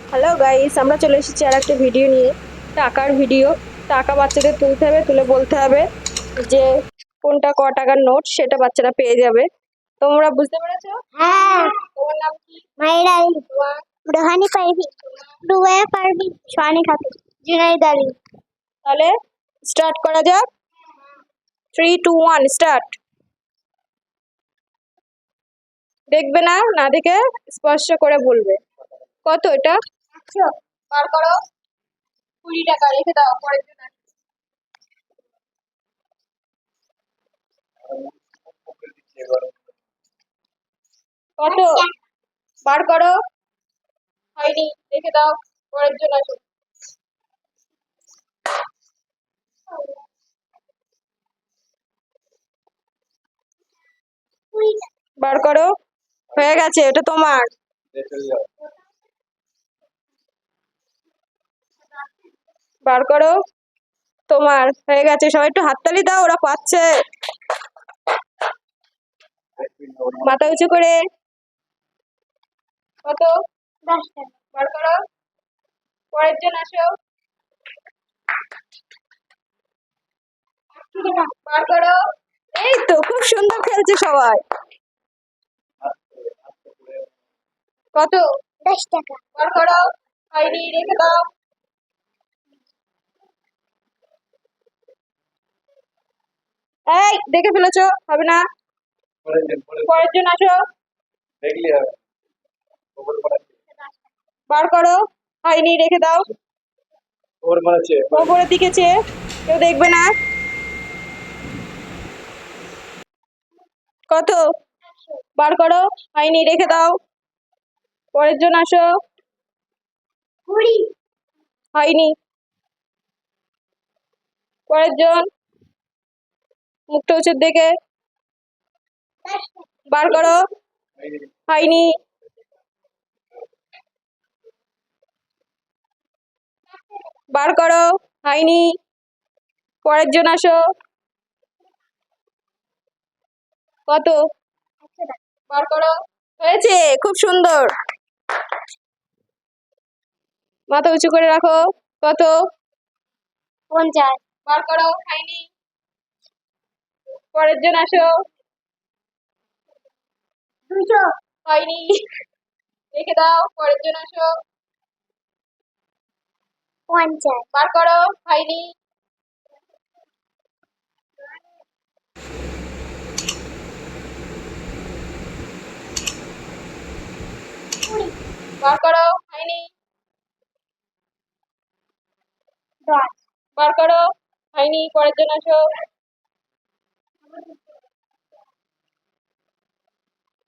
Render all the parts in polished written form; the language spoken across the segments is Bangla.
হ্যালো গাইস, আমরা চলে এসেছি আর একটা ভিডিও নিয়ে। টাকার ভিডিও। টাকা বাচ্চাদের তুলতে হবে, তুলে বলতে হবে যে কোনটা ক টাকার নোট, সেটা বাচ্চারা পেয়ে যাবে। তোমরা বুঝতে পেরেছো? হ্যাঁ, তোমার নাম কি? মায়ের আলী, তোমার? রোহানি পারভি, রুবাইয়া পারভি, সোহানি খাতুন, জুনাইদ আলী। তাহলে স্টার্ট করা যাক। 3, 2, 1 স্টার্ট। দেখবে না, না দেখে স্পর্শ করে বলবে। কত এটা? 100, বার করো। 20 টাকা রেখে দাও, পরের জন্য। কত? বার করো। হয়নি, রেখে দাও, পরের জন্য আসো। বার করো। হয়ে গেছে, এটা তোমার। বার করো। তোমার হয়ে গেছে। সবাই একটু হাততালি দাও, ওরা পাচ্ছে। মাথা উঁচু করে। কত? 10 টাকা, বার করো। পরের জন আসো। 80 টাকা, বার করো। এই তো, খুব সুন্দর খেলছে সবাই। কত? 10 টাকা, বার করো। হয়নি, রেখে দাও। এই, দেখে ফেলেছো, হবে না। পরের জন আসো। বার করো। হয়নি, রেখে দাও। ওপরের দিকে চেয়ে, কেউ দেখবে না। কত? বার করো। হয়নি, রেখে দাও। পরের জন আসো। 20, হয়নি। পরের জন। মুখটা উঁচুর দিকে। 10 টাকা, বার করো। হয়নি। বার করো। হয়নি। পরের জন আসো। কত? 100 টাকা, বার করো। হয়েছে, খুব সুন্দর। মাথা উঁচু করে রাখো। কত? 50, বার করো। হয়নি। পরের জন আসো। 200, হয়নি, রেখে দাও। পরের জন আসো। 50, বার করো। হয়নি। বার করো। হয়নি। 10, বার করো। হয়নি। পরের জন আসো।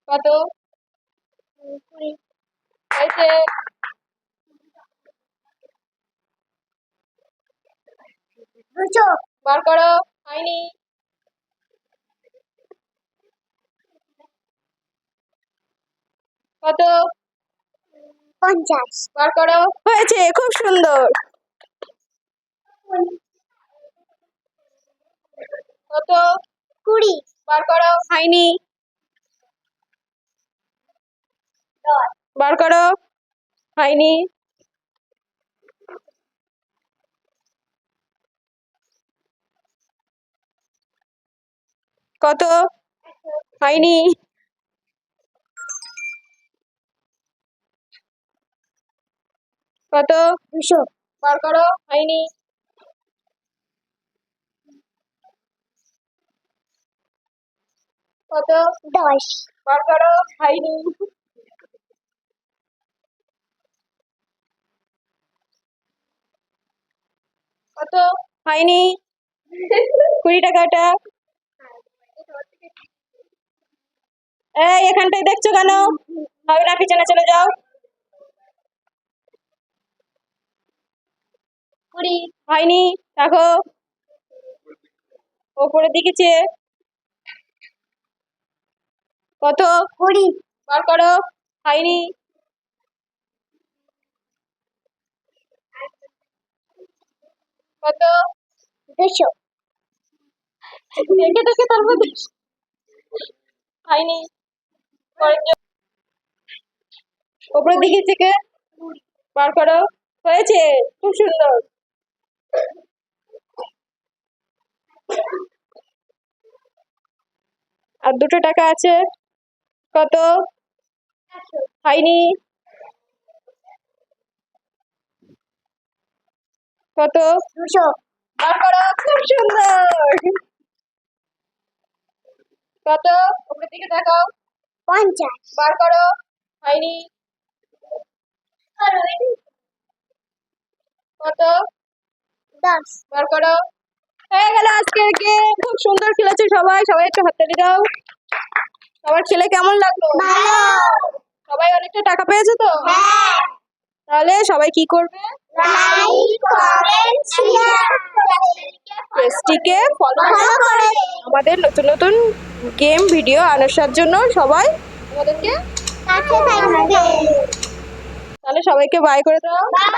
কত? 20, হয়েছে। 200, বার করো। হয়নি। কত? 50, বার করো। হয়েছে, খুব সুন্দর। কত? 20, বার করো। হয়নি। 10, বার করো। হয়নি। কত? হয়নি। কত? 200, বার করো। হয়নি। কত? 10, বার করো। হয়নি। কত? হয়নি। 20 টাকাটা। এই, এখানটায় দেখছো কেন? হবে না, পিছনে চলে যাও। 20। হয়নি। দেখো, ওপরের দিকে চেয়ে। কত? 20, বার করো। হয়নি। কত? 200, দেখে দেখে তারপর হয়নি। পরের জন। ওপরের দিকে থেকে। বার করো। হয়েছে, খুব সুন্দর। আর 2টো টাকা আছে। কত? হয়নি। কত? 200 বার করো, খুব সুন্দর। কত? উপরের দিকে তাকাও। 50 বার করো। হয়নি। কত? 10 বার করো। হয়ে গেল আজকের গেম। খুব সুন্দর খেলেছে সবাই। সবাই একটু হাততালি দাও। সবার খেলে কেমন লাগলো? ভালো সবাই অনেকটা টাকা পেয়েছে তো? হ্যাঁ তাহলে সবাই কি করবে? লাইক কমেন্ট শেয়ার পেজটিকে ফলো ভালো করে আমাদের নতুন নতুন গেম ভিডিও আনার জন্য সবাই আমাদেরকে কাছে থাকবে তাহলে সবাইকে বাই করে দাও। বাই